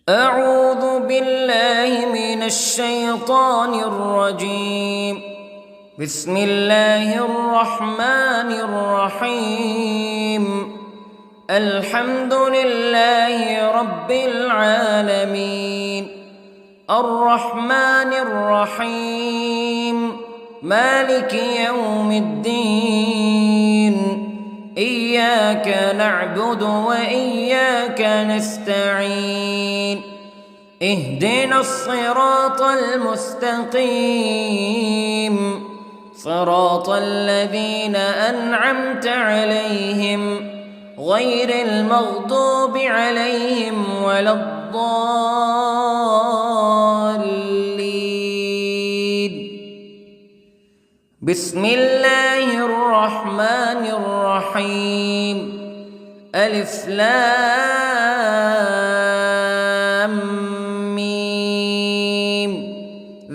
أعوذ بالله من الشيطان الرجيم. بسم الله الرحمن الرحيم. الحمد لله رب العالمين، الرحمن الرحيم، مالك يوم الدين. إياك نعبد وإياك نستعين. اهدنا الصراط المستقيم، صراط الذين أنعمت عليهم غير المغضوب عليهم ولا الضالين. بسم الله الرحمن الرحيم. ألف لام ميم.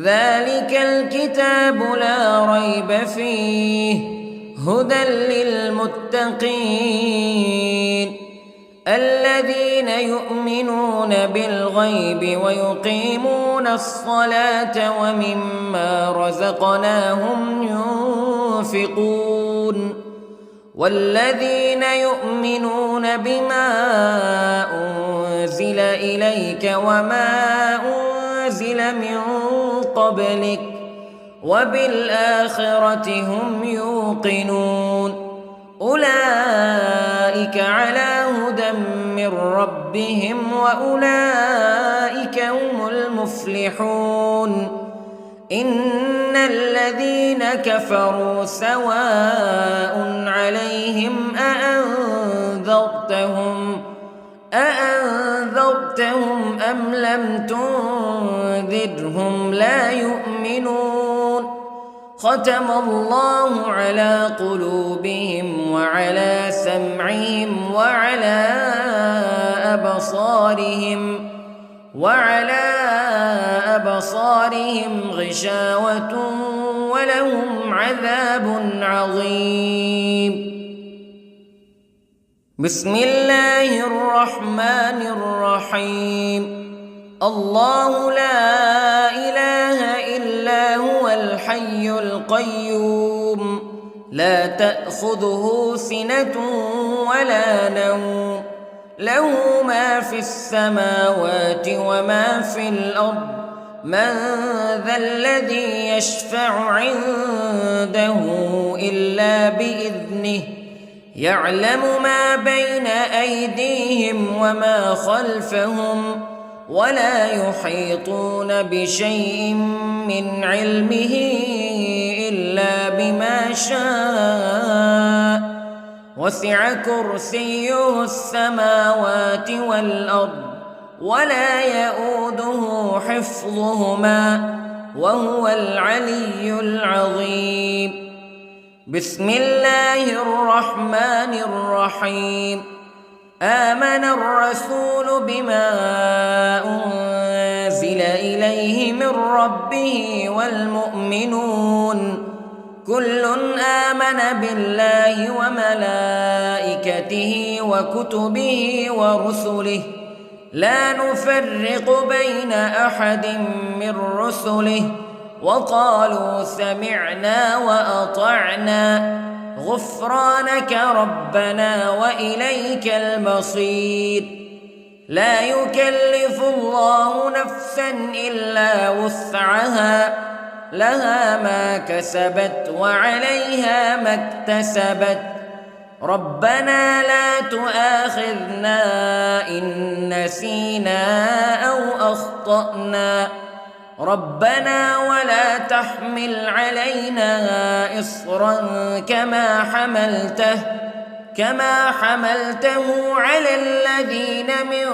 ذلك الكتاب لا ريب فيه هدى للمتقين الذين يؤمنون بالغيب ويقيمون الصلاة ومما رزقناهم ينفقون والذين يؤمنون بما أنزل إليك وما أنزل من قبلك وبالآخرة هم يوقنون. أولئك على هدى من ربهم وأولئك هم المفلحون. إن الذين كفروا سواء عليهم أأنذرتهم أم لم تنذرهم لا يؤمنون. ختم الله على قلوبهم وعلى سمعهم وعلى أبصارهم غشاوة ولهم عذاب عظيم. بسم الله الرحمن الرحيم. الله لا إله إلا هو الحي القيوم لا تأخذه سنة ولا نوم له ما في السماوات وما في الأرض. من ذا الذي يشفع عنده إلا بإذنه يعلم ما بين أيديهم وما خلفهم ولا يحيطون بشيء من علمه إلا بما شاء. وسع كرسيه السماوات والأرض ولا يؤوده حفظهما وهو العلي العظيم. بسم الله الرحمن الرحيم. آمن الرسول بما أنزل إليه من ربه والمؤمنون كل آمن بالله وملائكته وكتبه ورسله لا نفرق بين أحد من رسله وقالوا سمعنا وأطعنا غفرانك ربنا وإليك المصير. لا يكلف الله نفسا إلا وسعها لها ما كسبت وعليها ما اكتسبت. ربنا لا تؤاخذنا إن نسينا أو أخطأنا ربنا ولا تحمل علينا إصرا كما حملته على الذين من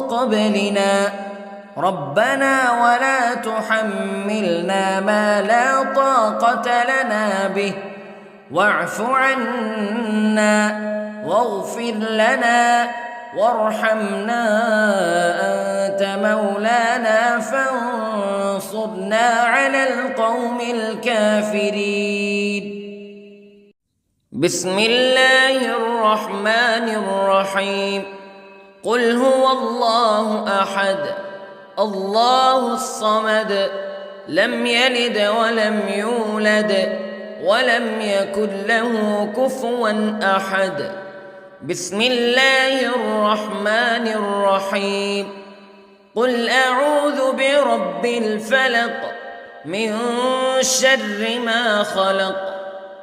قبلنا ربنا ولا تحملنا ما لا طاقة لنا به واعف عنا واغفر لنا وارحمنا أنت مولانا فانصرنا على القوم الكافرين. بسم الله الرحمن الرحيم. قل هو الله أحد الله الصمد لم يلد ولم يولد ولم يكن له كفوا أحد. بسم الله الرحمن الرحيم. قل أعوذ برب الفلق من شر ما خلق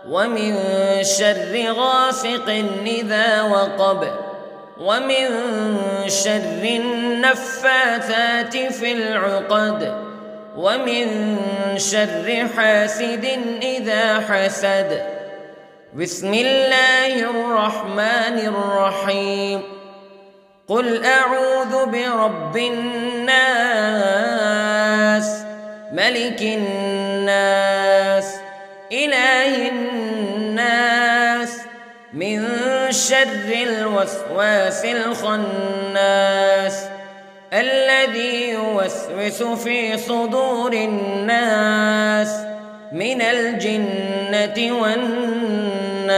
ومن شر غاسق إذا وقب ومن شر النفاثات في العقد ومن شر حاسد إذا حسد. بسم الله الرحمن الرحيم. قل أعوذ برب الناس ملك الناس إله الناس من شر الوسواس الخناس الذي يوسوس في صدور الناس من الجنة والناس.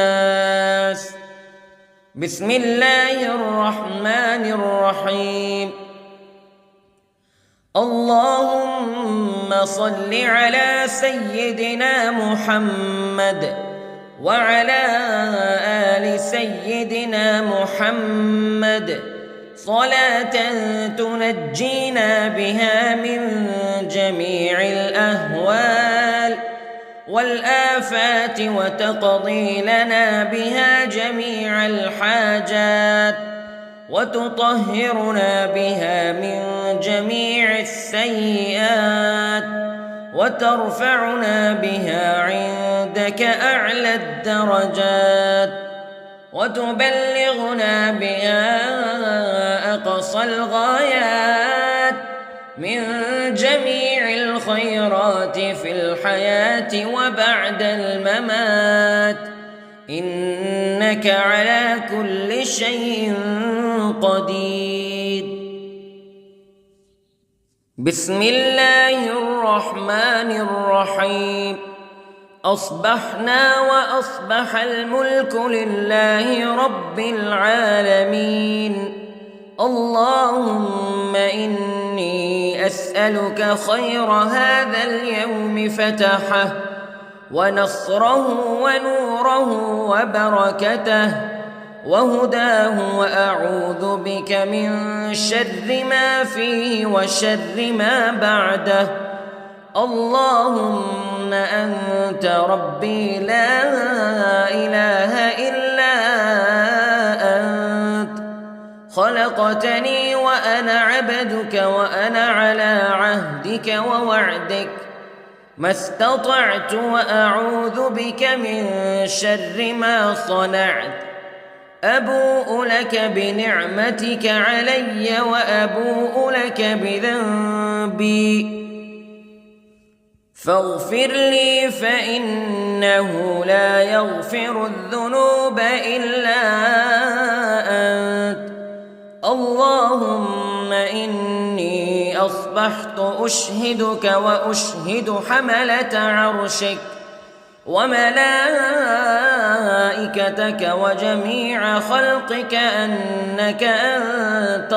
بسم الله الرحمن الرحيم. اللهم صل على سيدنا محمد وعلى آل سيدنا محمد صلاة تنجينا بها من جميع الأهوال والآفات وتقضي لنا بها جميع الحاجات وتطهرنا بها من جميع السيئات وترفعنا بها عندك أعلى الدرجات وتبلغنا بها أقصى الغايات من جميع الخيرات في الحياة وبعد الممات إنك على كل شيء قدير. بسم الله الرحمن الرحيم. أصبحنا وأصبح الملك لله رب العالمين. اللهم إني أسألك خير هذا اليوم فتحه ونصره ونوره وبركته وهداه وأعوذ بك من شر ما فيه وشر ما بعده. اللهم أنت ربي لا إله إلا أنت خلقتني وأنا عبدك وأنا على عهدك ووعدك ما استطعت وأعوذ بك من شر ما صنعت. أبوء لك بنعمتك علي وأبوء لك بذنبي فاغفر لي فإنه لا يغفر الذنوب إلا أنت. اللهم إني أصبحت أشهدك وأشهد حملة عرشك وملائكتك وجميع خلقك أنك أنت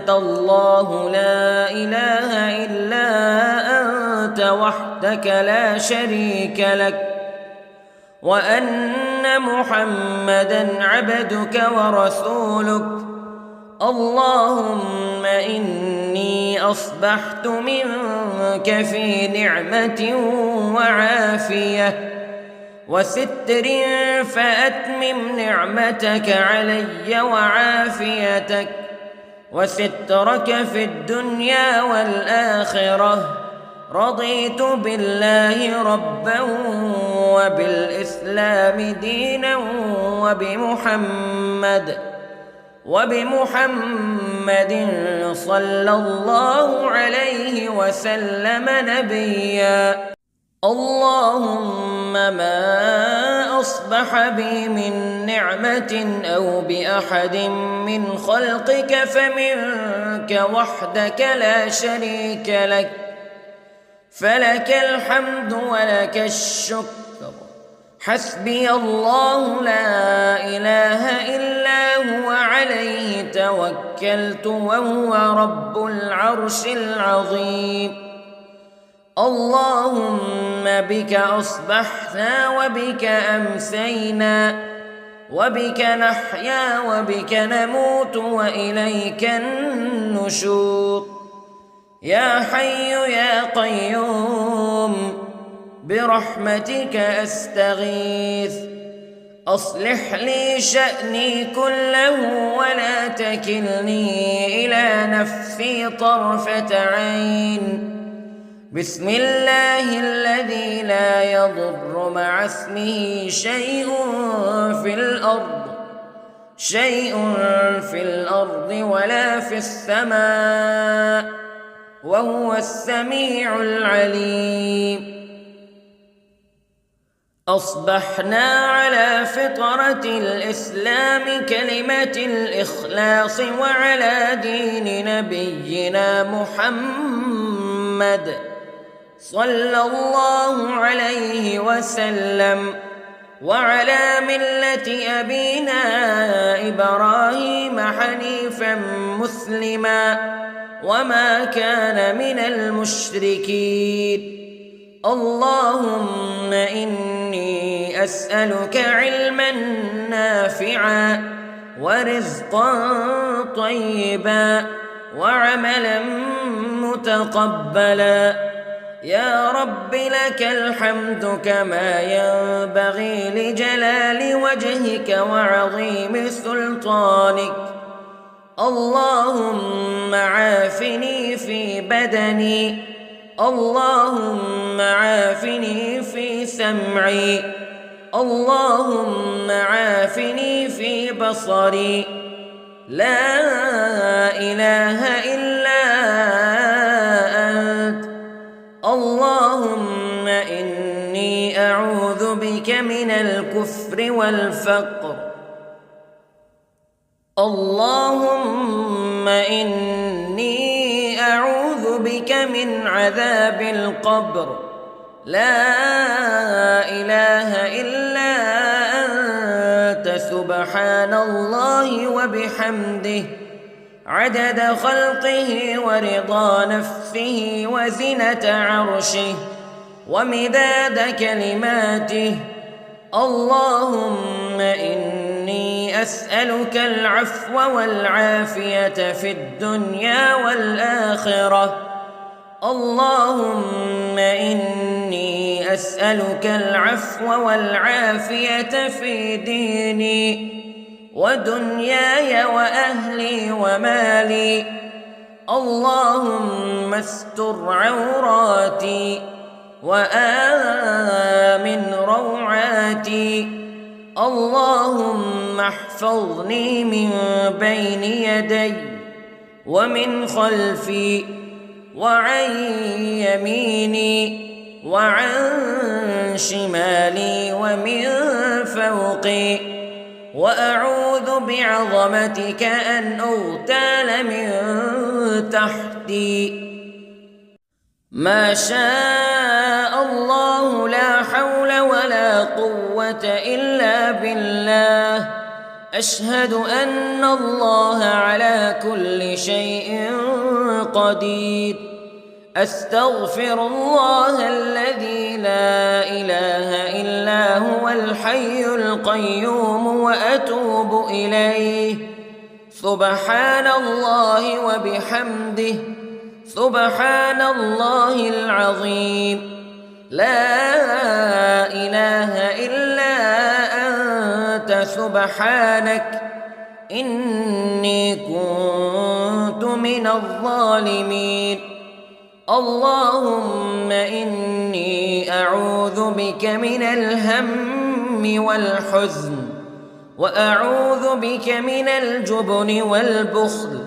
الله لا إله إلا أنت وحدك لا شريك لك وأن محمدًا عبدك ورسولك. اللهم إني أصبحت منك في نعمة وعافية وستر فأتمم نعمتك علي وعافيتك وسترك في الدنيا والآخرة. رضيت بالله ربا وبالإسلام دينا وبمحمد صلى الله عليه وسلم نبيا. اللهم ما أصبح بي من نعمة أو بأحد من خلقك فمنك وحدك لا شريك لك فلك الحمد ولك الشكر حسبي الله لا إله إلا هو عليه توكلت وهو رب العرش العظيم. اللهم بك أصبحنا وبك أمسينا وبك نحيا وبك نموت وإليك النشور. يا حي يا قيوم برحمتك أستغيث، أصلح لي شأني كله ولا تكلني إلى نفسي طرفة عين. بسم الله الذي لا يضر مع اسمه شيء في الأرض ولا في السماء وهو السميع العليم. أصبحنا على فطرة الإسلام كلمة الإخلاص وعلى دين نبينا محمد صلى الله عليه وسلم وعلى ملة أبينا إبراهيم حنيفا مسلما وما كان من المشركين. اللهم إني أسألك علما نافعا ورزقا طيبا وعملا متقبلا. يا رب لك الحمد كما ينبغي لجلال وجهك وعظيم سلطانك. اللهم عافني في بدني، اللهم عافني في سمعي، اللهم عافني في بصري. لا إله إلا أنت. اللهم إني أعوذ بك من الكفر والفقر. اللهم إني أعوذ بك من عذاب القبر. لا إله إلا أنت سبحان الله وبحمده عدد خلقه ورضا نفسه وزنة عرشه ومداد كلماته. اللهم إني أسألك العفو والعافية في الدنيا والآخرة. اللهم إني أسألك العفو والعافية في ديني ودنياي وأهلي ومالي. اللهم استر عوراتي وآمن روعاتي. اللهم احفظني من بين يدي ومن خلفي وعن يميني وعن شمالي ومن فوقي، وأعوذ بعظمتك أن أغتال من تحتي. ما شاء الله لا حول ولا قوة إلا بالله. أشهد أن الله على كل شيء قدير. أستغفر الله الذي لا إله إلا هو الحي القيوم وأتوب إليه. سبحان الله وبحمده سبحان الله العظيم. لا إله إلا أنت سبحانك إني كنت من الظالمين. اللهم إني أعوذ بك من الهم والحزن، وأعوذ بك من الجبن والبخل،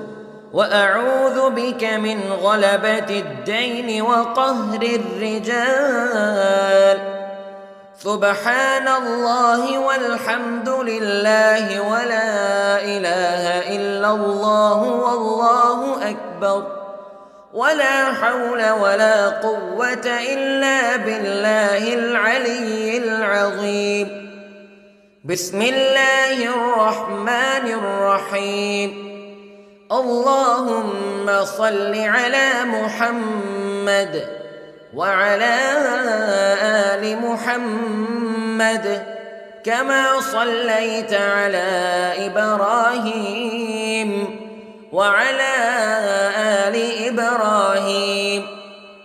وأعوذ بك من غلبة الدين وقهر الرجال. سبحان الله والحمد لله ولا إله إلا الله والله أكبر. ولا حول ولا قوة إلا بالله العلي العظيم. بسم الله الرحمن الرحيم. اللهم صل على محمد وعلى آل محمد كما صليت على إبراهيم وعلى آل إبراهيم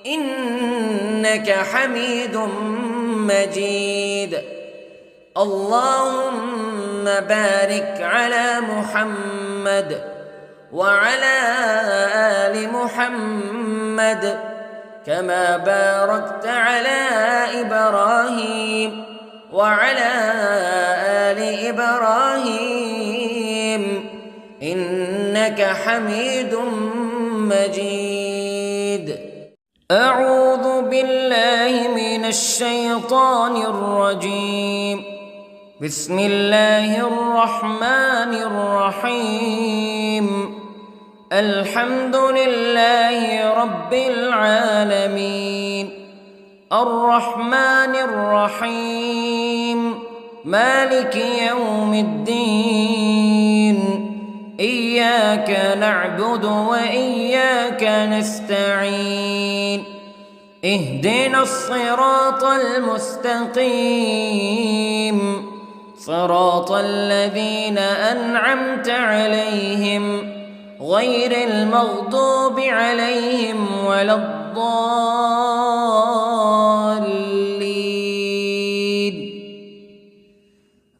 إنك حميد مجيد. اللهم بارك على محمد وعلى آل محمد كما باركت على إبراهيم وعلى آل إبراهيم إنك حميد مجيد. أعوذ بالله من الشيطان الرجيم. بسم الله الرحمن الرحيم. الحمد لله رب العالمين الرحمن الرحيم مالك يوم الدين إياك نعبد وإياك نستعين اهدنا الصراط المستقيم صراط الذين أنعمت عليهم غير المغضوب عليهم ولا الضالين.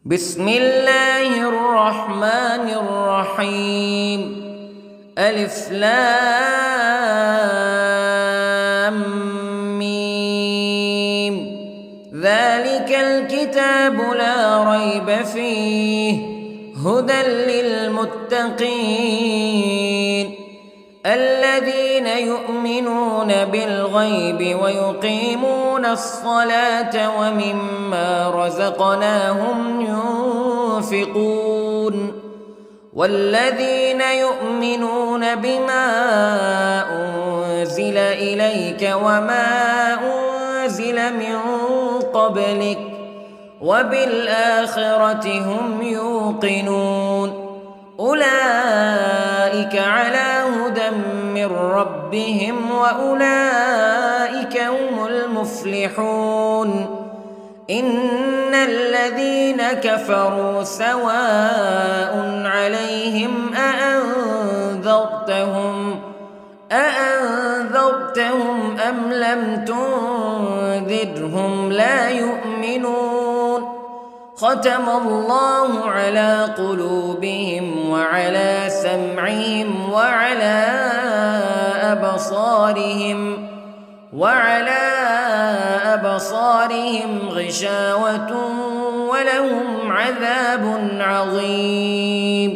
بسم الله الرحمن الرحيم. ألف لام ميم. ذلك الكتاب لا ريب فيه هدى للمتقين الذين يؤمنون بالغيب ويقيمون الصلاة ومما رزقناهم ينفقون والذين يؤمنون بما أنزل إليك وما أنزل من قبلك وبالآخرة هم يوقنون أولئك على هدى من ربهم وأولئك هم المفلحون. إن الذين كفروا سواء عليهم أأنذرتهم أم لم تنذرهم لا يؤمنون. ختم الله على قلوبهم وعلى سمعهم وعلى أبصارهم غشاوة ولهم عذاب عظيم.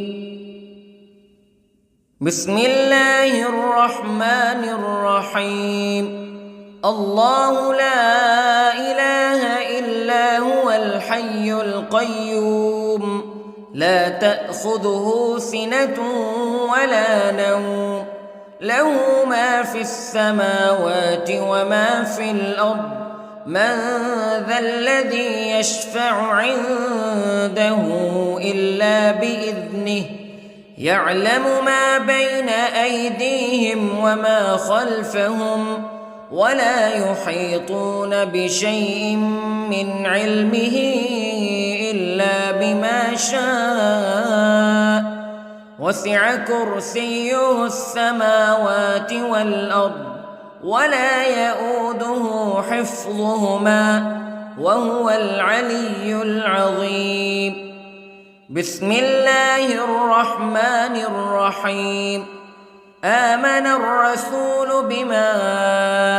بسم الله الرحمن الرحيم. الله لا إله إلا هو الحي القيوم لا تأخذه سنة ولا نوم له ما في السماوات وما في الأرض من ذا الذي يشفع عنده إلا بإذنه يعلم ما بين أيديهم وما خلفهم ولا يحيطون بشيء من علمه إلا بما شاء وسع كرسيه السماوات والأرض ولا يؤوده حفظهما وهو العلي العظيم. بسم الله الرحمن الرحيم. آمن الرسول بما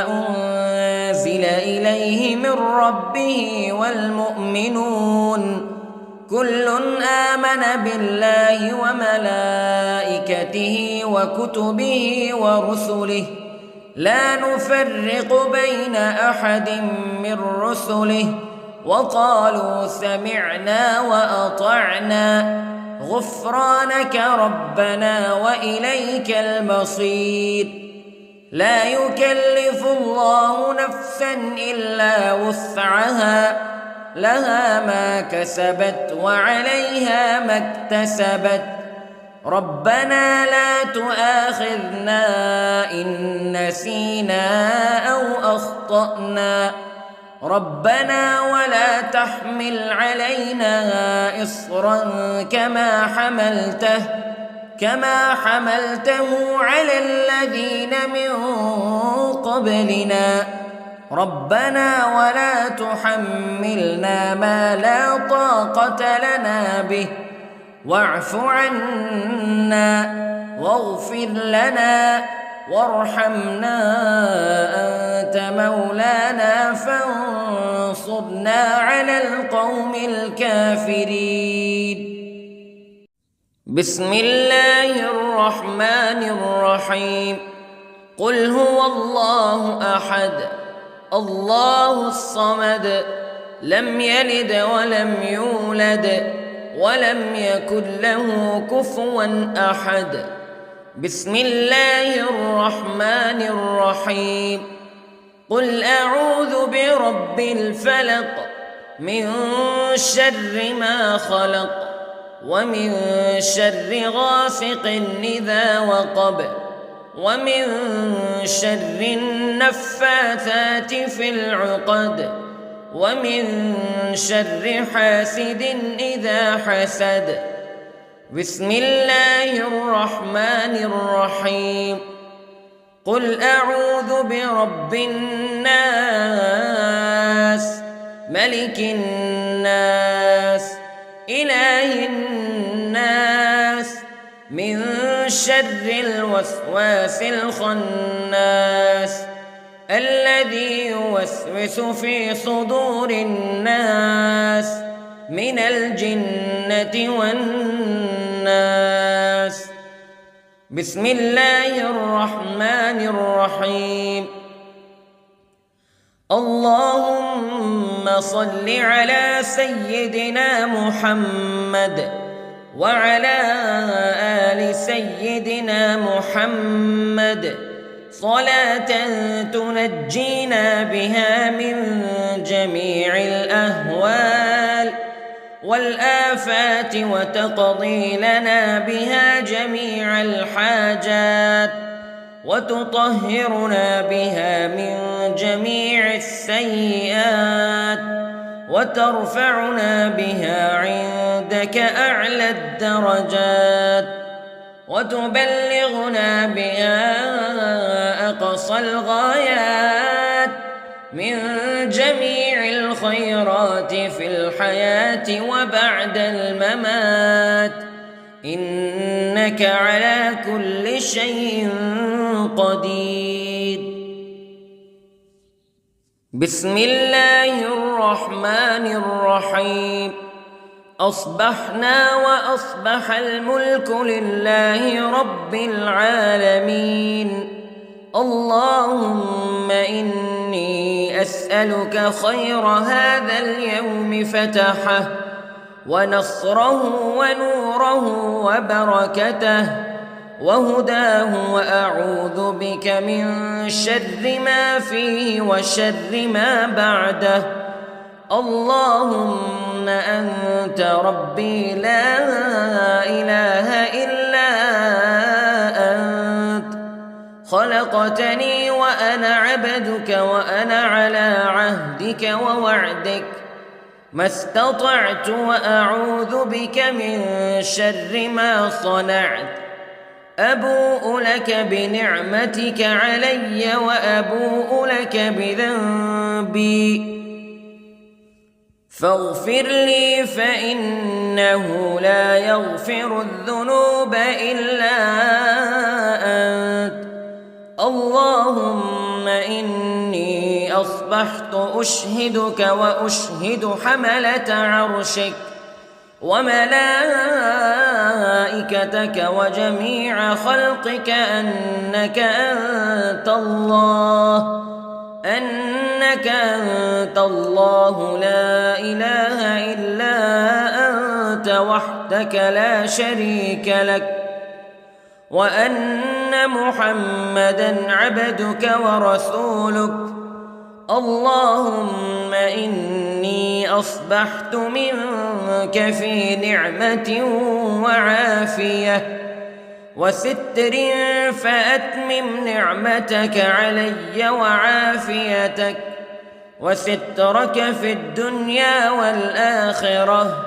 أنزل إليه من ربه والمؤمنون كل آمن بالله وملائكته وكتبه ورسله لا نفرق بين أحد من رسله وقالوا سمعنا وأطعنا غفرانك ربنا وإليك المصير. لا يكلف الله نفسا إلا وسعها لها ما كسبت وعليها ما اكتسبت ربنا لا تؤاخذنا إن نسينا أو أخطأنا ربنا ولا تحمل علينا إصرا كما حملته على الذين من قبلنا ربنا ولا تحملنا ما لا طاقة لنا به واعف عنا واغفر لنا وارحمنا أنت مولانا فانصرنا على القوم الكافرين. بسم الله الرحمن الرحيم. قل هو الله أحد الله الصمد لم يلد ولم يولد ولم يكن له كفوا أحد. بسم الله الرحمن الرحيم. قل أعوذ برب الفلق من شر ما خلق ومن شر غاسق إذا وقب ومن شر النفاثات في العقد ومن شر حاسد إذا حسد. بسم الله الرحمن الرحيم. قل أعوذ برب الناس ملك الناس إله الناس من شر الوسواس الخناس الذي يوسوس في صدور الناس من الجنة والناس. بسم الله الرحمن الرحيم. اللهم صل على سيدنا محمد وعلى آل سيدنا محمد صلاة تنجينا بها من جميع الأهوال والآفات وتقضي لنا بها جميع الحاجات وتطهرنا بها من جميع السيئات وترفعنا بها عندك أعلى الدرجات وتبلغنا بها أقصى الغايات من جميع الخيرات في الحياة وبعد الممات إنك على كل شيء قدير. بسم الله الرحمن الرحيم. أصبحنا وأصبح الملك لله رب العالمين. اللهم إني أسألك خير هذا اليوم فتحه ونصره ونوره وبركته وهداه وأعوذ بك من شر ما فيه وشر ما بعده. اللهم أنت ربي لا إله إلا أنت خلقتني وأنا عبدك وأنا على عهدك ووعدك ما استطعت وأعوذ بك من شر ما صنعت. أبوء لك بنعمتك علي وأبوء لك بذنبي فاغفر لي فإنه لا يغفر الذنوب إلا أنت. اللهم إني أصبحت أشهدك وأشهد حملة عرشك وملائكتك وجميع خلقك أنك أنت الله لا إله إلا أنت وحدك لا شريك لك وأن محمدًا عبدك ورسولك. اللهم إني أصبحت منك في نعمة وعافية وستر، فأتمم نعمتك علي وعافيتك وسترك في الدنيا والآخرة.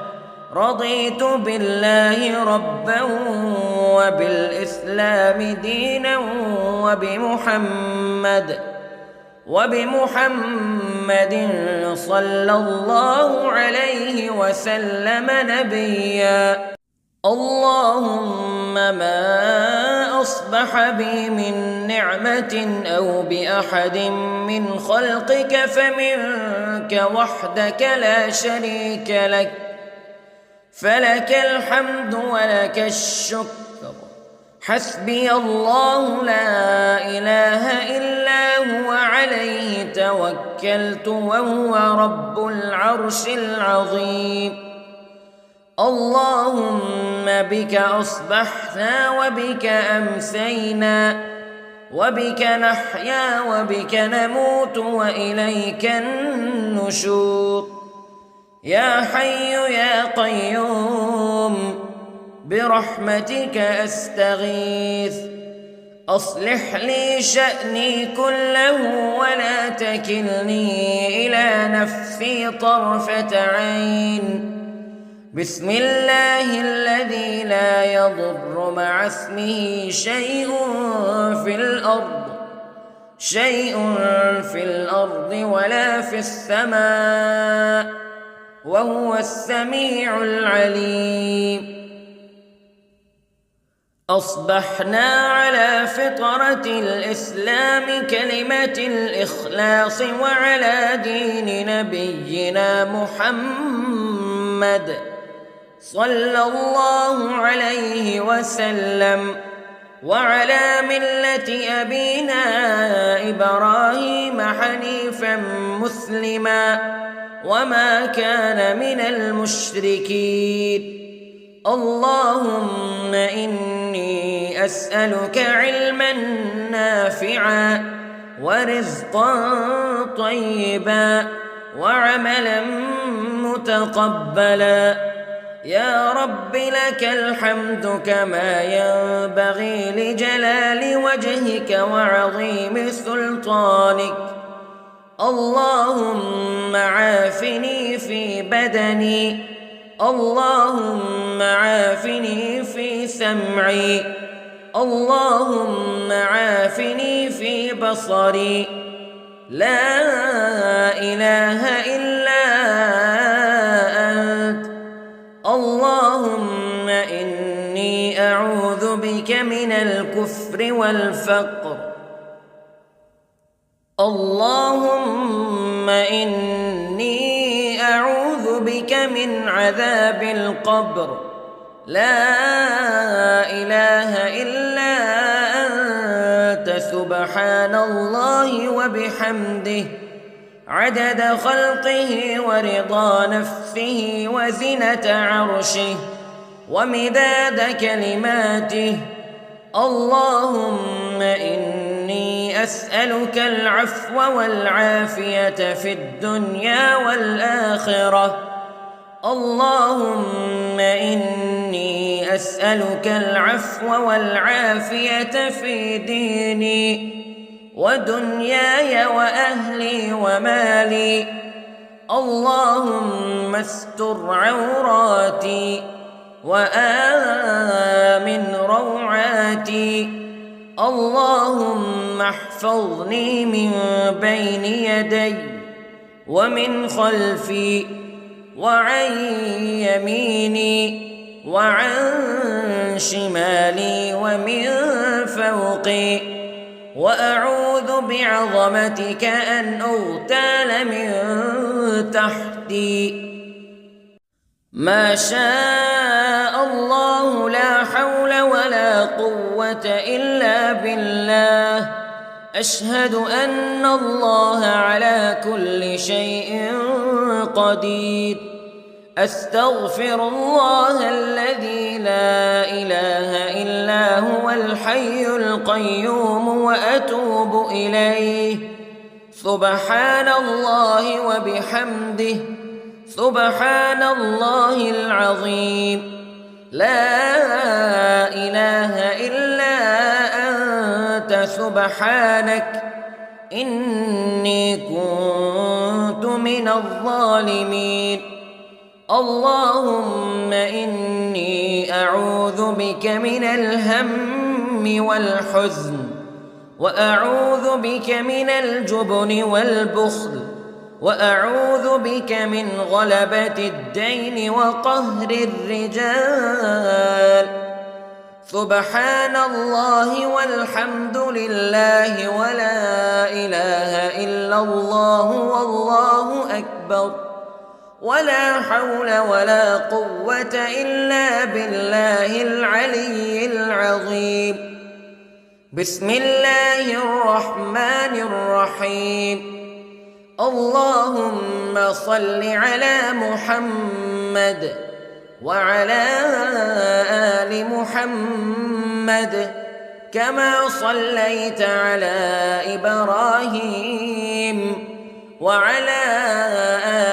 رضيت بالله ربا وبالإسلام دينا وبمحمد صلى الله عليه وسلم نبيا. اللهم ما أصبح بي من نعمة أو بأحد من خلقك فمنك وحدك لا شريك لك، فلك الحمد ولك الشكر. حسبي الله لا إله إلا هو عليه توكلت وهو رب العرش العظيم. اللهم بك أصبحنا وبك أمسينا وبك نحيا وبك نموت وإليك النشور. يا حي يا قيوم برحمتك أستغيث، أصلح لي شأني كله ولا تكلني إلى نفسي طرفة عين. بسم الله الذي لا يضر مع اسمه شيء في الأرض ولا في السماء، وهو السميع العليم. أصبحنا على فطرة الإسلام كلمة الإخلاص وعلى دين نبينا محمد صلى الله عليه وسلم، وعلى ملة أبينا إبراهيم حنيفا مسلما وما كان من المشركين. اللهم إني أسألك علما نافعا ورزقا طيبا وعملا متقبلا. يا رب لك الحمد كما ينبغي لجلال وجهك وعظيم سلطانك. اللهم عافني في بدني، اللهم عافني في سمعي، اللهم عافني في بصري. لا إله إلا أنت. اللهم إني أعوذ بك من الكفر والفقر. اللهم إني أعوذ بك من عذاب القبر. لا إله إلا أنت سبحان الله وبحمده عدد خلقه ورضا نفسه وزنة عرشه ومداد كلماته. اللهم إني أسألك العفو والعافية في الدنيا والآخرة. اللهم إني أسألك العفو والعافية في ديني ودنياي وأهلي ومالي. اللهم استر عوراتي وآمن روعاتي. اللهم احفظني من بين يدي ومن خلفي وعن يميني وعن شمالي ومن فوقي، وأعوذ بعظمتك أن أغتال من تحتي. ما شاء الله لا حول ولا قوة إلا بالله. أشهد أن الله على كل شيء قدير. أستغفر الله الذي لا إله إلا هو الحي القيوم وأتوب إليه. سبحان الله وبحمده، سبحان الله العظيم. لا إله إلا أنت سبحانك إني كنت من الظالمين. اللهم إني أعوذ بك من الهم والحزن، وأعوذ بك من الجبن والبخل، وأعوذ بك من غلبة الدين وقهر الرجال. سبحان الله والحمد لله ولا إله إلا الله والله أكبر، ولا حول ولا قوة إلا بالله العلي العظيم. بسم الله الرحمن الرحيم. اللهم صل على محمد وعلى آل محمد كما صليت على إبراهيم وعلى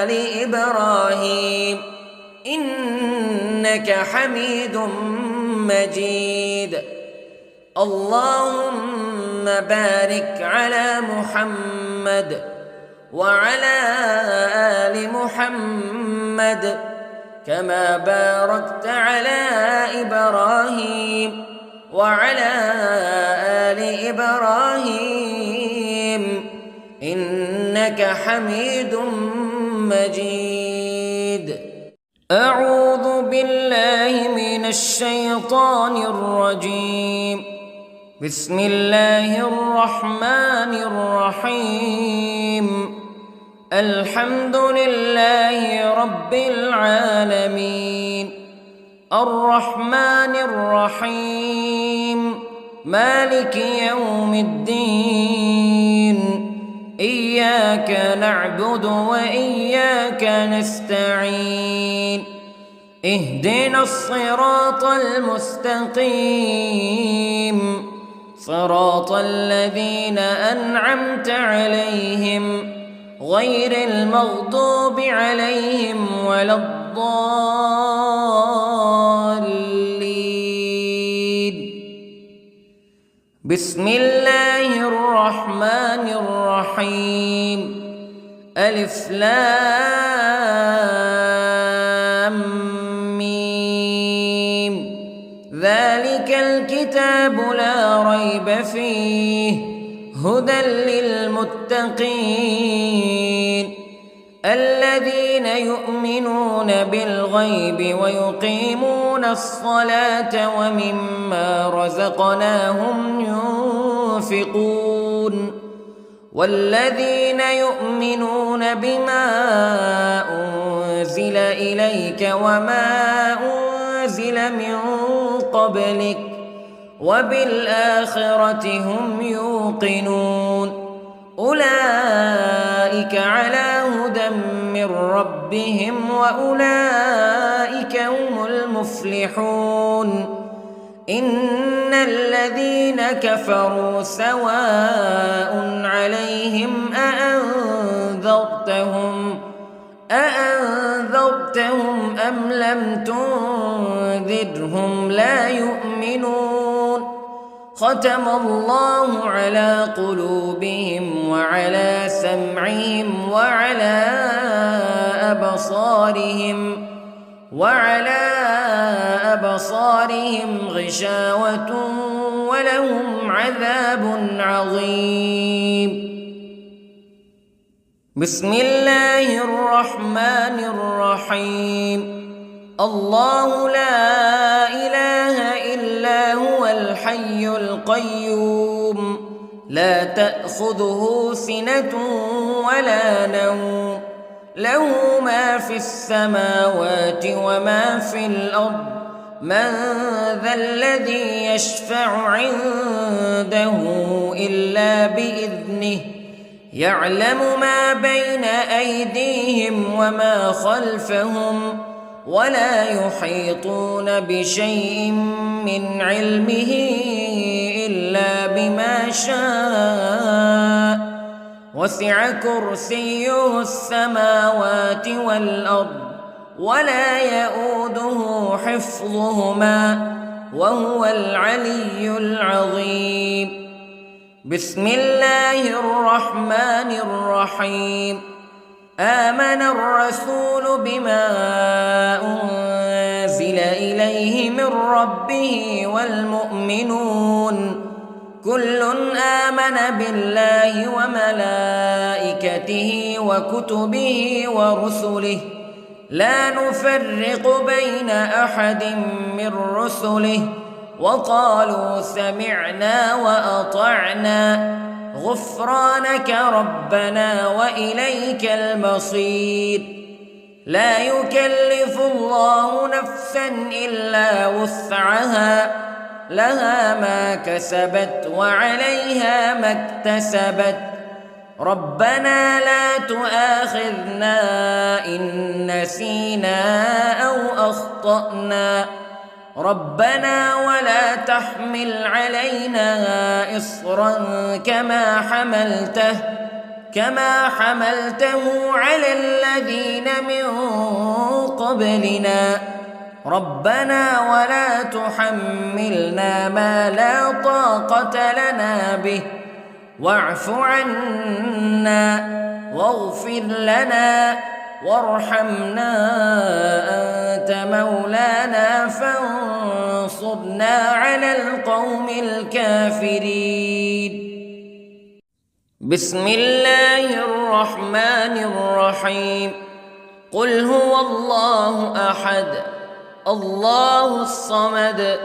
آل إبراهيم إنك حميد مجيد. اللهم بارك على محمد وعلى آل محمد كما باركت على إبراهيم وعلى آل إبراهيم إنك حميد مجيد. أعوذ بالله من الشيطان الرجيم. بسم الله الرحمن الرحيم. الحمد لله رب العالمين، الرحمن الرحيم، مالك يوم الدين. إياك نعبد وإياك نستعين. اهدنا الصراط المستقيم، صراط الذين أنعمت عليهم غير المغضوب عليهم ولا الضالين. بسم الله الرحمن الرحيم. ألف لام ميم. ذلك الكتاب لا ريب فيه هدى للمتقين الذين يؤمنون بالغيب ويقيمون الصلاة ومما رزقناهم ينفقون والذين يؤمنون بما أنزل إليك وما أنزل من قبلك وبالآخرة هم يوقنون أولئك على هدى من ربهم وأولئك هم المفلحون. إن الذين كفروا سواء عليهم أأنذرتهم أم لم تنذرهم لا يؤمنون. ختم الله على قلوبهم وعلى سمعهم وعلى أبصارهم غشاوة ولهم عذاب عظيم. بسم الله الرحمن الرحيم. الله لا إله إلا هو الحي القيوم لا تأخذه سنة ولا نوم له ما في السماوات وما في الأرض من ذا الذي يشفع عنده إلا بإذنه يعلم ما بين أيديهم وما خلفهم ولا يحيطون بشيء من علمه إلا بما شاء وسع كرسيه السماوات والأرض ولا يؤوده حفظهما وهو العلي العظيم. بسم الله الرحمن الرحيم. آمن الرسول بما أنزل إليه من ربه والمؤمنون كل آمن بالله وملائكته وكتبه ورسله لا نفرق بين أحد من رسله وقالوا سمعنا وأطعنا غفرانك ربنا وإليك المصير. لا يكلف الله نفسا إلا وسعها لها ما كسبت وعليها ما اكتسبت ربنا لا تؤاخذنا إن نسينا أو أخطأنا ربنا ولا تحمل علينا إصرا كما حملته على الذين من قبلنا ربنا ولا تحملنا ما لا طاقة لنا به واعف عنا واغفر لنا وارحمنا أنت مولانا فانصرنا على القوم الكافرين. بسم الله الرحمن الرحيم. قل هو الله أحد الله الصمد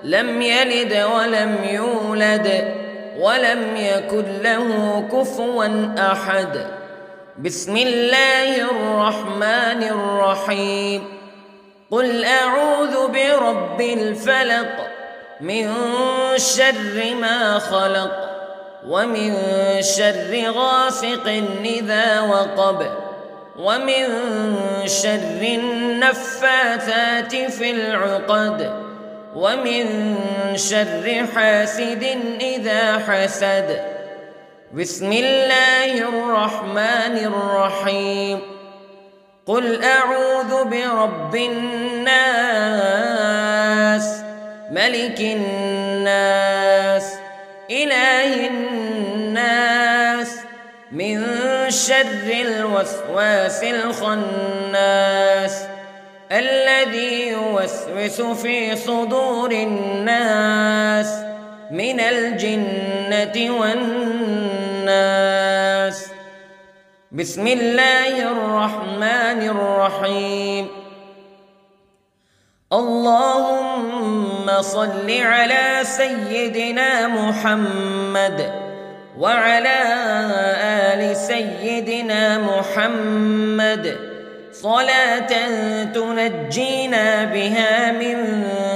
لم يلد ولم يولد ولم يكن له كفوا أحد. بسم الله الرحمن الرحيم. قل أعوذ برب الفلق من شر ما خلق ومن شر غاسق إذا وقب ومن شر النفاثات في العقد ومن شر حاسد إذا حسد. بسم الله الرحمن الرحيم. قل أعوذ برب الناس ملك الناس إله الناس من شر الوسواس الخناس الذي يوسوس في صدور الناس من الجنة والناس. بسم الله الرحمن الرحيم. اللهم صل على سيدنا محمد وعلى آل سيدنا محمد صلاة تنجينا بها من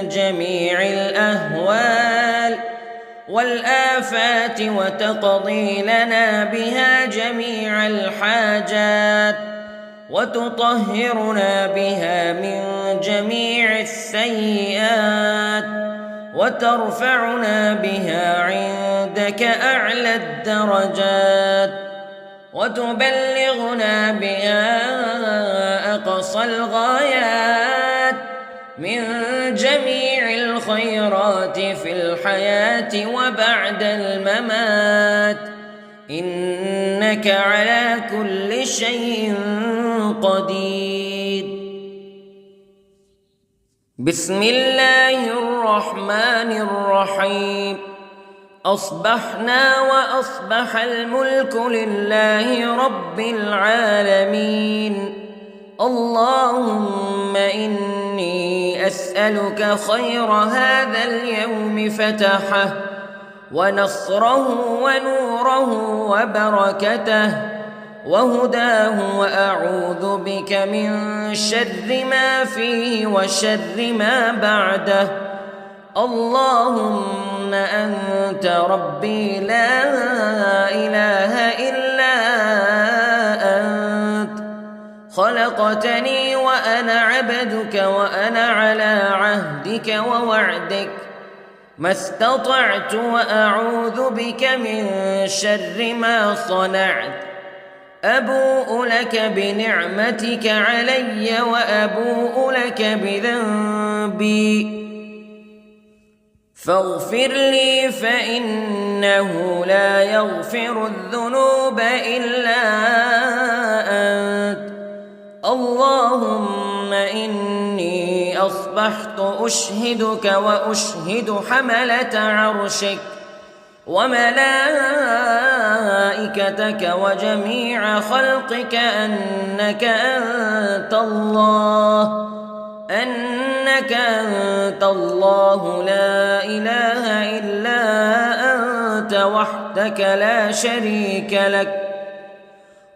جميع الأهوال والآفات وتقضي لنا بها جميع الحاجات وتطهرنا بها من جميع السيئات وترفعنا بها عندك أعلى الدرجات وتبلغنا بها أقصى الغايات من جميع الخيرات في الحياة وبعد الممات إنك على كل شيء قدير. بسم الله الرحمن الرحيم. أصبحنا وأصبح الملك لله رب العالمين. اللهم إني أسألك خير هذا اليوم فتحه ونصره ونوره وبركته وهداه وأعوذ بك من شر ما فيه وشر ما بعده. اللهم أنت ربي لا إله إلا أنت خلقتني وأنا عبدك وأنا على عهدك ووعدك ما استطعت وأعوذ بك من شر ما صنعت أبوء لك بنعمتك علي وأبوء لك بذنبي فاغفر لي فإنه لا يغفر الذنوب إلا أنت اللهم إني أصبحت أشهدك وأشهد حملة عرشك وملائكتك وجميع خلقك أنك أنت الله لا إله إلا أنت وحدك لا شريك لك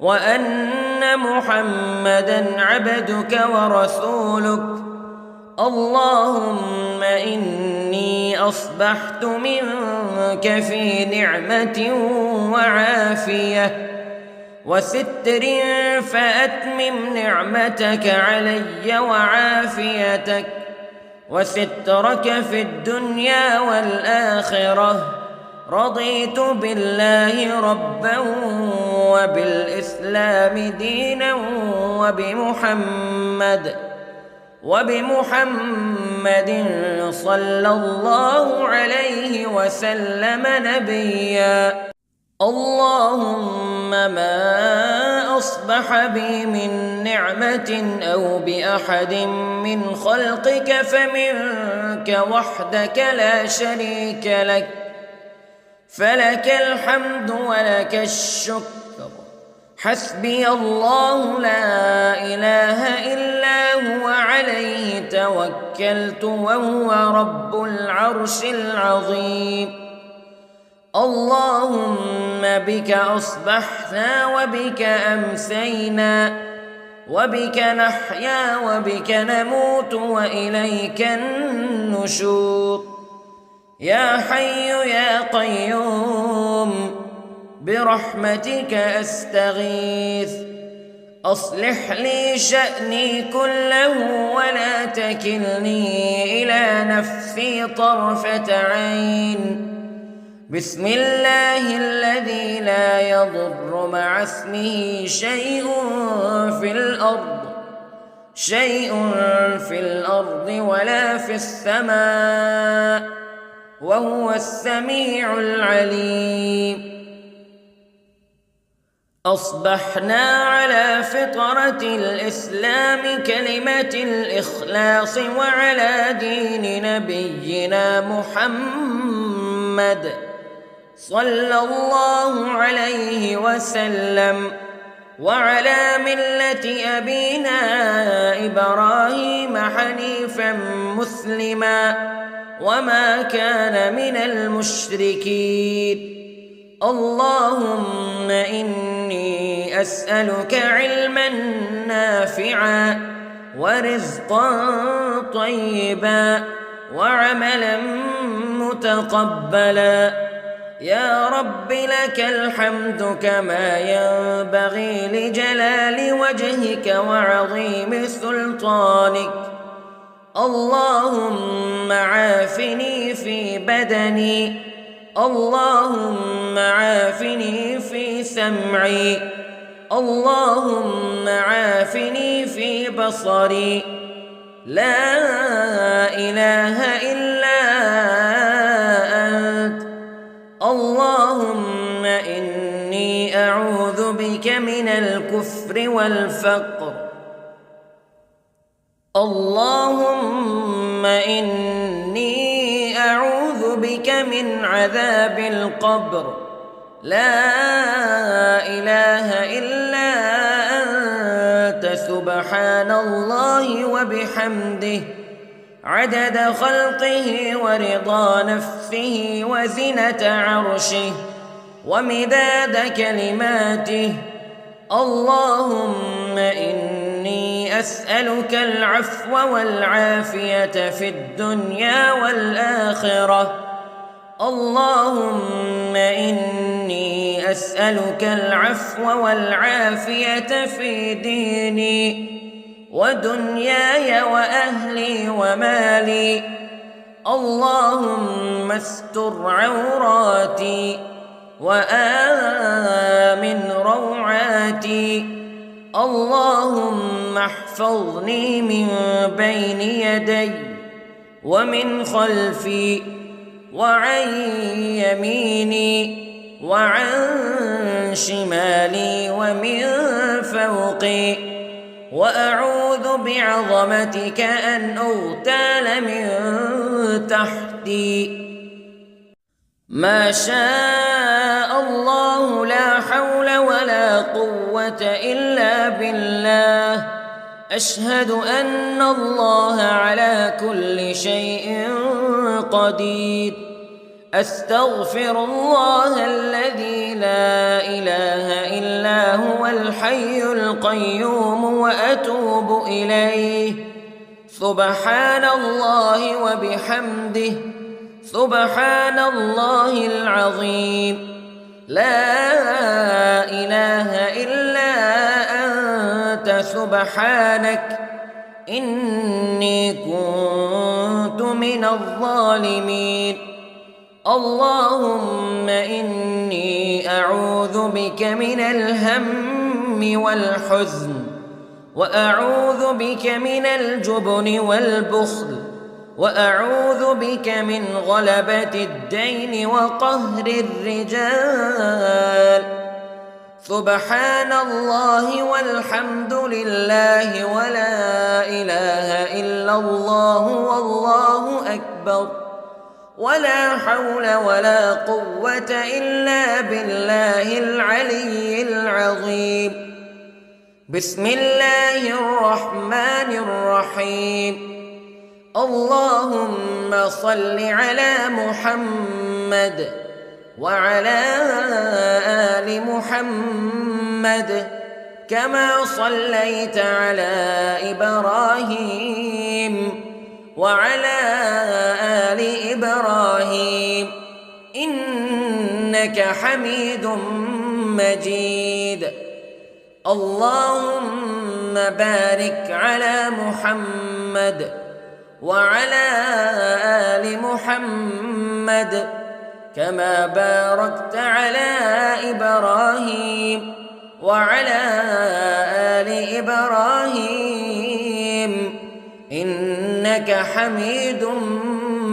وأن محمدًا عبدك ورسولك اللهم إني أصبحت منك في نعمة وعافية وستر فأتمم نعمتك علي وعافيتك وسترك في الدنيا والآخرة رضيت بالله ربا وبالإسلام دينا وبمحمد صلى الله عليه وسلم نبيا اللهم ما أصبح بي من نعمة أو بأحد من خلقك فمنك وحدك لا شريك لك فلك الحمد ولك الشكر حسبي الله لا إله إلا هو عليه توكلت وهو رب العرش العظيم اللهم بك أصبحنا وبك أمسينا وبك نحيا وبك نموت وإليك النشور يا حي يا قيوم برحمتك أستغيث أصلح لي شأني كله ولا تكلني إلى نفسي طرفة عين بسم الله الذي لا يضر مع اسمه شيء في الأرض ولا في السماء وهو السميع العليم أصبحنا على فطرة الإسلام كلمة الإخلاص وعلى دين نبينا محمد صلى الله عليه وسلم وعلى ملة أبينا إبراهيم حنيفا مسلما وما كان من المشركين اللهم إني أسألك علما نافعا ورزقا طيبا وعملا متقبلا يا رب لك الحمد كما ينبغي لجلال وجهك وعظيم سلطانك اللهم عافني في بدني اللهم عافني في سمعي اللهم عافني في بصري لا إله إلا أنت اللهم إني أعوذ بك من الكفر والفقر اللهم إني أعوذ بك من عذاب القبر لا إله إلا أنت سبحان الله وبحمده عدد خلقه ورضا نفسه وزنة عرشه ومداد كلماته اللهم إني أسألك العفو والعافية في الدنيا والآخرة اللهم إني إني أسألك العفو والعافية في ديني ودنياي وأهلي ومالي. اللهم استر عوراتي وآمن روعاتي. اللهم احفظني من بين يدي ومن خلفي وعن يميني وعن شمالي ومن فوقي. وأعوذ بعظمتك أن أغتال من تحتي. ما شاء الله لا حول ولا قوة إلا بالله. أشهد أن الله على كل شيء قدير. أستغفر الله الذي لا إله إلا هو الحي القيوم وأتوب إليه. سبحان الله وبحمده سبحان الله العظيم. لا إله إلا أنت سبحانك إني كنت من الظالمين. اللهم إني أعوذ بك من الهم والحزن وأعوذ بك من الجبن والبخل وأعوذ بك من غلبة الدين وقهر الرجال. سبحان الله والحمد لله ولا إله إلا الله والله أكبر ولا حول ولا قوة إلا بالله العلي العظيم. بسم الله الرحمن الرحيم. اللهم صل على محمد وعلى آل محمد كما صليت على إبراهيم وعلى آل إبراهيم إنك حميد مجيد. اللهم بارك على محمد وعلى آل محمد كما باركت على إبراهيم وعلى آل إبراهيم إنك حميد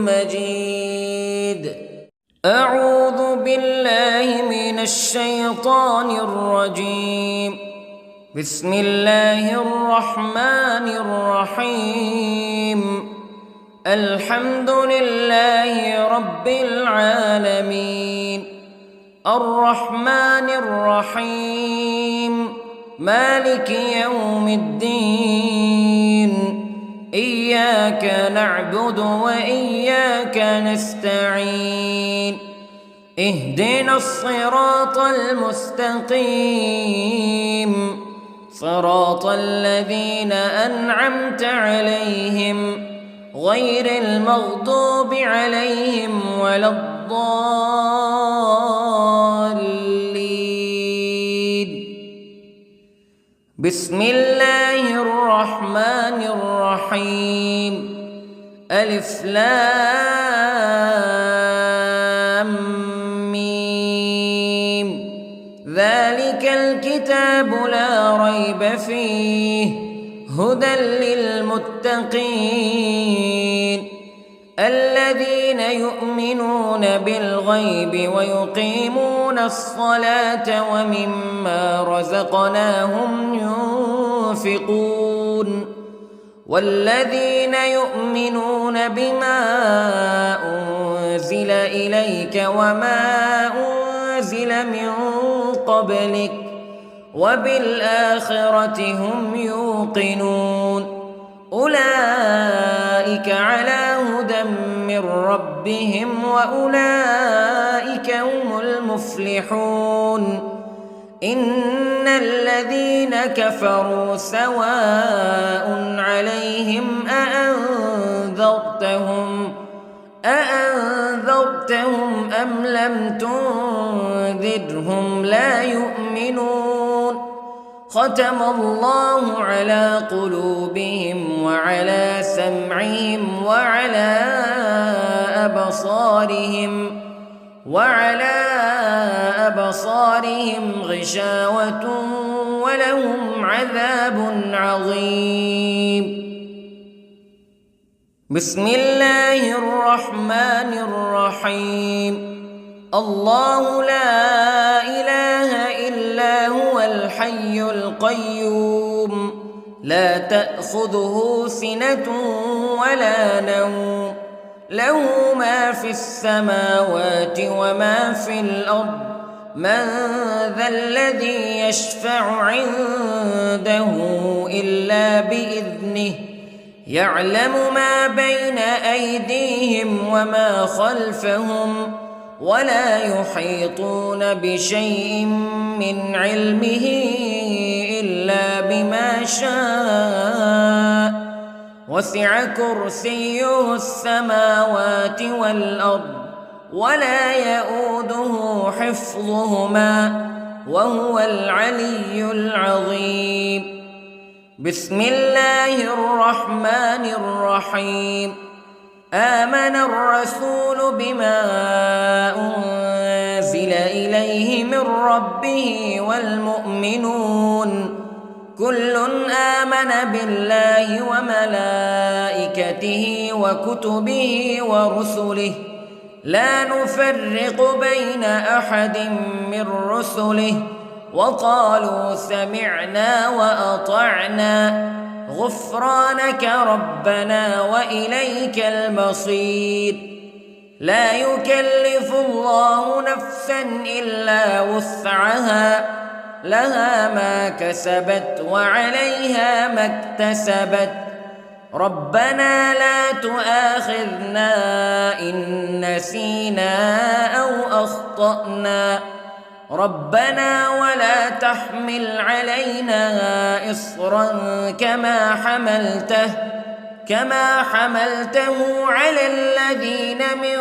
مجيد. أعوذ بالله من الشيطان الرجيم. بسم الله الرحمن الرحيم. الحمد لله رب العالمين الرحمن الرحيم مالك يوم الدين. إياك نعبد وإياك نستعين. اهدنا الصراط المستقيم صراط الذين أنعمت عليهم غير المغضوب عليهم ولا الضالين. بسم الله الرحمن الرحيم. ألف لام ميم. ذلك الكتاب لا ريب فيه هدى للمتقين الذين يؤمنون بالغيب ويقيمون الصلاة ومما رزقناهم ينفقون والذين يؤمنون بما أنزل إليك وما أنزل من قبلك وبالآخرة هم يوقنون أولئك على هدى من ربهم وأولئك هم المفلحون. إن الذين كفروا سواء عليهم أأنذرتهم أم لم تنذرهم لا يؤمنون ختم الله على قلوبهم وعلى سمعهم وعلى أبصارهم غشاوة ولهم عذاب عظيم. بسم الله الرحمن الرحيم. الله لا إله إلا هو الحي القيوم لا تأخذه سنة ولا نوم له ما في السماوات وما في الأرض من ذا الذي يشفع عنده إلا بإذنه يعلم ما بين أيديهم وما خلفهم ولا يحيطون بشيء من علمه إلا بما شاء وسع كرسيه السماوات والأرض ولا يؤوده حفظهما وهو العلي العظيم. بسم الله الرحمن الرحيم. آمن الرسول بما أنزل إليه من ربه والمؤمنون كل آمن بالله وملائكته وكتبه ورسله لا نفرق بين أحد من رسله وقالوا سمعنا وأطعنا غفرانك ربنا وإليك المصير. لا يكلف الله نفسا إلا وسعها لها ما كسبت وعليها ما اكتسبت ربنا لا تؤاخذنا إن نسينا أو أخطأنا ربنا ولا تحمل علينا إصرا كما حملته على الذين من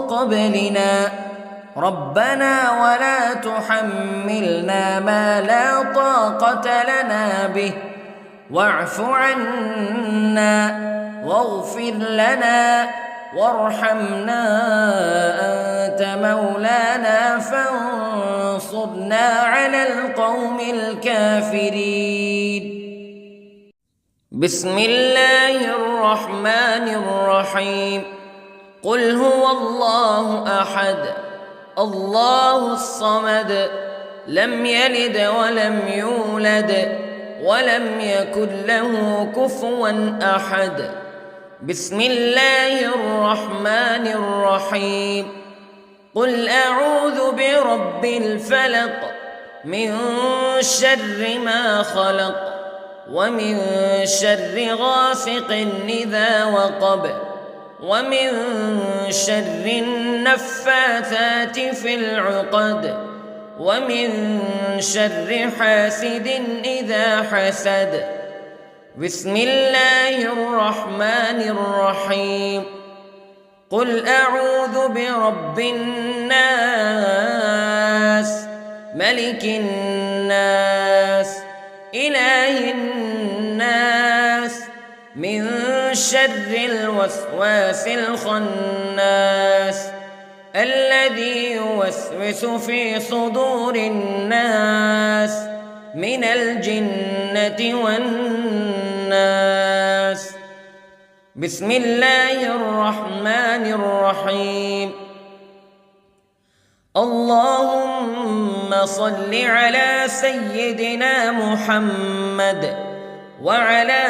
قبلنا ربنا ولا تحملنا ما لا طاقة لنا به واعف عنا واغفر لنا وارحمنا أنت مولانا فانصرنا على القوم الكافرين. بسم الله الرحمن الرحيم. قل هو الله أحد الله الصمد لم يلد ولم يولد ولم يكن له كفوا أحد. بسم الله الرحمن الرحيم. قل أعوذ برب الفلق من شر ما خلق ومن شر غاسق إذا وقب ومن شر النفاثات في العقد ومن شر حاسد إذا حسد. بسم الله الرحمن الرحيم. قل أعوذ برب الناس ملك الناس إله الناس من شر الوسواس الخناس الذي يوسوس في صدور الناس من الجنة والناس. بسم الله الرحمن الرحيم. اللهم صل على سيدنا محمد وعلى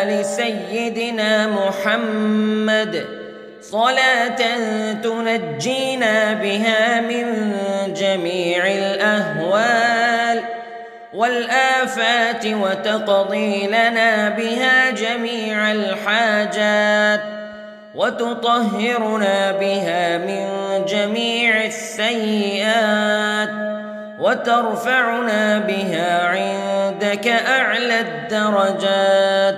آل سيدنا محمد صلاة تنجينا بها من جميع الأهوال والآفات وتقضي لنا بها جميع الحاجات وتطهرنا بها من جميع السيئات وترفعنا بها عندك أعلى الدرجات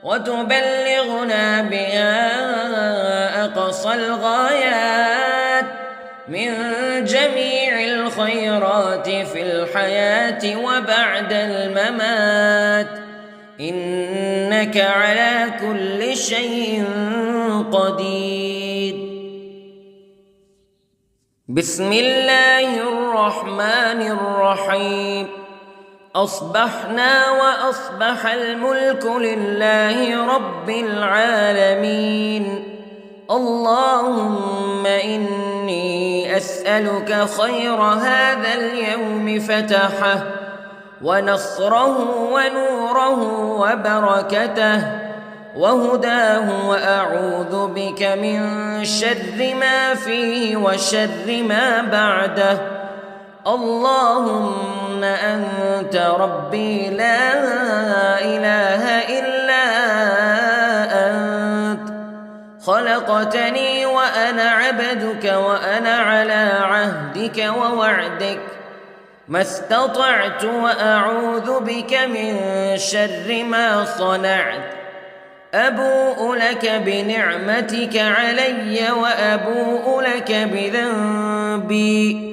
وتبلغنا بها أقصى الغايات من جميع الخيرات في الحياة وبعد الممات، إنك على كل شيء قدير. بسم الله الرحمن الرحيم. أصبحنا وأصبح الملك لله رب العالمين. اللهم إني أسألك خير هذا اليوم فتحه ونصره ونوره وبركته وهداه، وأعوذ بك من شر ما فيه وشر ما بعده. اللهم أنت ربي لا إله إلا أنت، خلقتني وأنا عبدك وأنا على عهدك ووعدك ما استطعت، وأعوذ بك من شر ما صنعت. أبوء لك بنعمتك علي وأبوء لك بذنبي،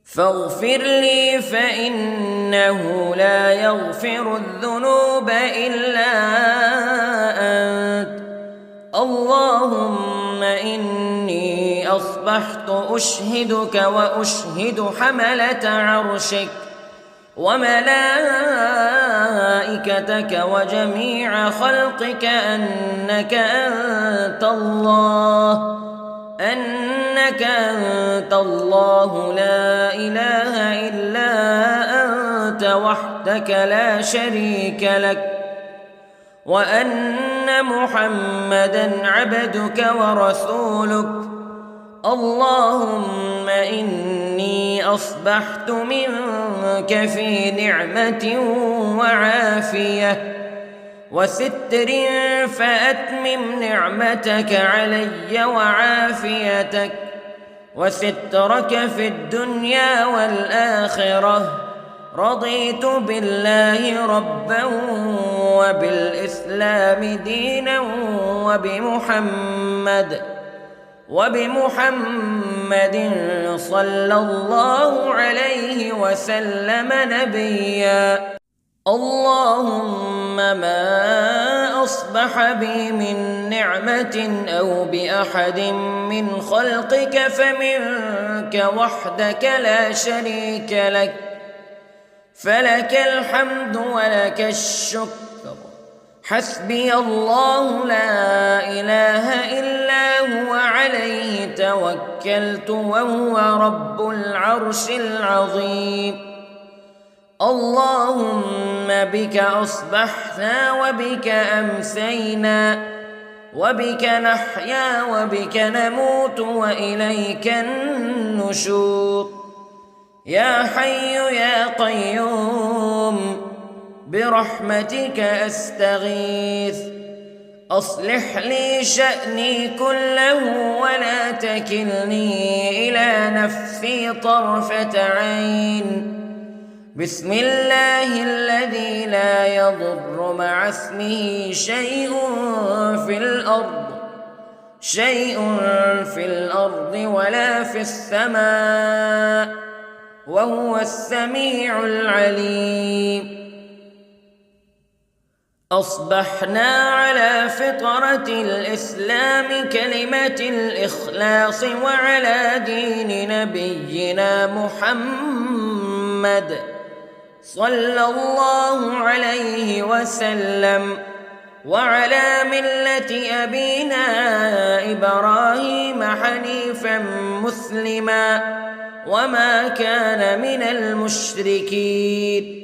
فاغفر لي فإنه لا يغفر الذنوب إلا أنت. اللهم إني أصبحت أشهدك وأشهد حملة عرشك وملائكتك وجميع خلقك أنك أنت الله لا إله إلا أنت وحدك لا شريك لك، وأن محمدًا عبدك ورسولك. اللهم إني أصبحت منك في نعمة وعافية وستر، فأتمم نعمتك علي وعافيتك وسترك في الدنيا والآخرة. رضيت بالله ربا وبالإسلام دينا وبمحمد صلى الله عليه وسلم نبيا. اللهم ما أصبح بي من نعمة أو بأحد من خلقك فمنك وحدك لا شريك لك، فلك الحمد ولك الشكر. حسبي الله لا إله إلا هو عليه توكلت وهو رب العرش العظيم. اللهم بك أصبحنا وبك أمسينا وبك نحيا وبك نموت وإليك النشور. يا حي يا قيوم برحمتك أستغيث، أصلح لي شأني كله ولا تكلني إلى نفسي طرفة عين. بسم الله الذي لا يضر مع اسمه شيء في الأرض ولا في السماء، وهو السميع العليم. أصبحنا على فطرة الإسلام كلمة الإخلاص وعلى دين نبينا محمد صلى الله عليه وسلم، وعلى ملة أبينا إبراهيم حنيفا مسلما وما كان من المشركين.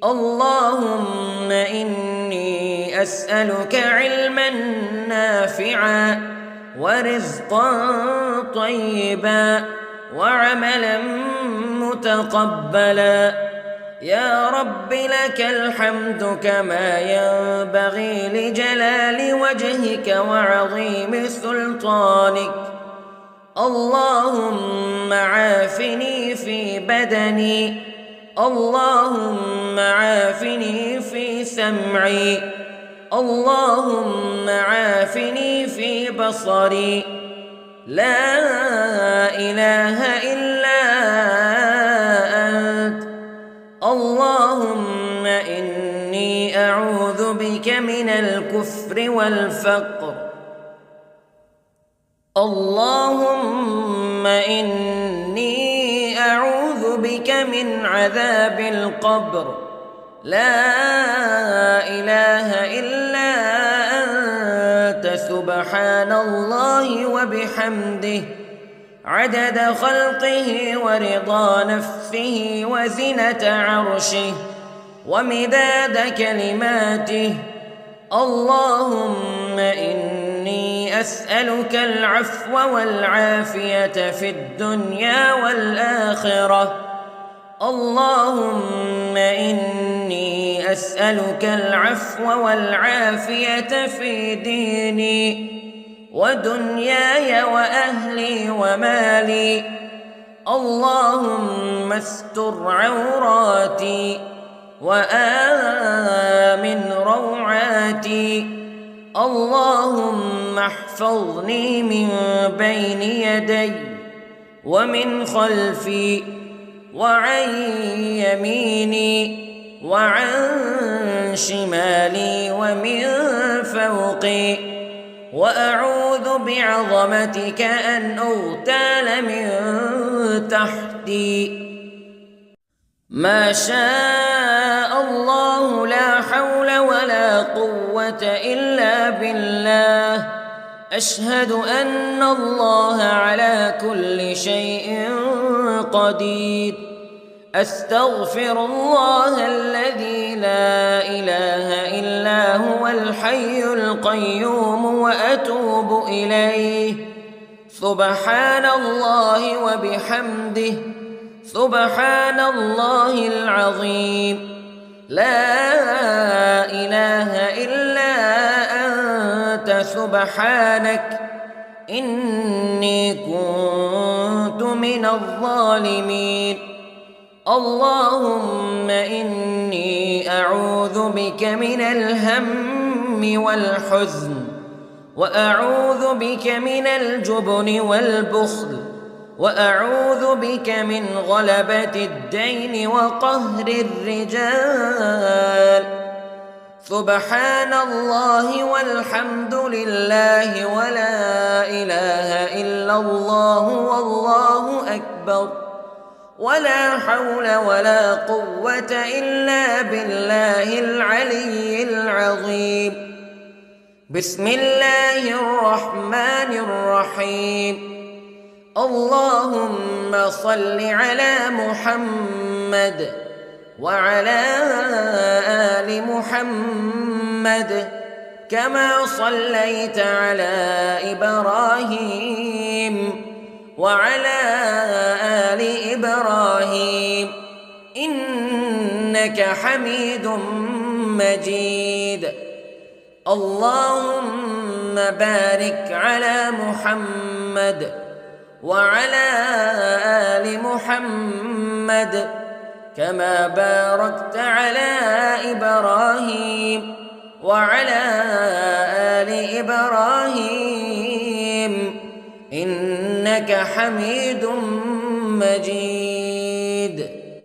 اللهم إني أسألك علما نافعا ورزقا طيبا وعملا متقبلا. يا رب لك الحمد كما ينبغي لجلال وجهك وعظيم سلطانك. اللهم عافني في بدني، اللهم عافني في سمعي، اللهم عافني في بصري. لا إله إلا أنت. اللهم إني أعوذ بك من الكفر والفقر. اللهم إني أعوذ بك من عذاب القبر. لا إله إلا أنت سبحان الله وبحمده عدد خلقه ورضا نفسه وزنة عرشه ومداد كلماته. اللهم إني أسألك العفو والعافية في الدنيا والآخرة. اللهم إني أسألك العفو والعافية في ديني ودنياي وأهلي ومالي. اللهم استر عوراتي وآمن روعاتي. اللهم احفظني من بين يدي ومن خلفي وعن يميني وعن شمالي ومن فوقي. وأعوذ بعظمتك أن أغتال من تحتي. ما شاء الله لا حول ولا قوة إلا بالله. أشهد أن الله على كل شيء قدير. أستغفر الله الذي لا إله إلا هو الحي القيوم وأتوب إليه. سبحان الله وبحمده سبحان الله العظيم. لا إله إلا أنت سبحانك إني كنت من الظالمين. اللهم إني أعوذ بك من الهم والحزن وأعوذ بك من الجبن والبخل وأعوذ بك من غلبة الدين وقهر الرجال. سبحان الله والحمد لله ولا إله إلا الله والله أكبر ولا حول ولا قوة إلا بالله العلي العظيم. بسم الله الرحمن الرحيم. اللهم صل على محمد وعلى آل محمد كما صليت على إبراهيم وعلى آل إبراهيم إنك حميد مجيد. اللهم بارك على محمد وعلى آل محمد كما باركت على إبراهيم وعلى آل إبراهيم إنك حميد مجيد.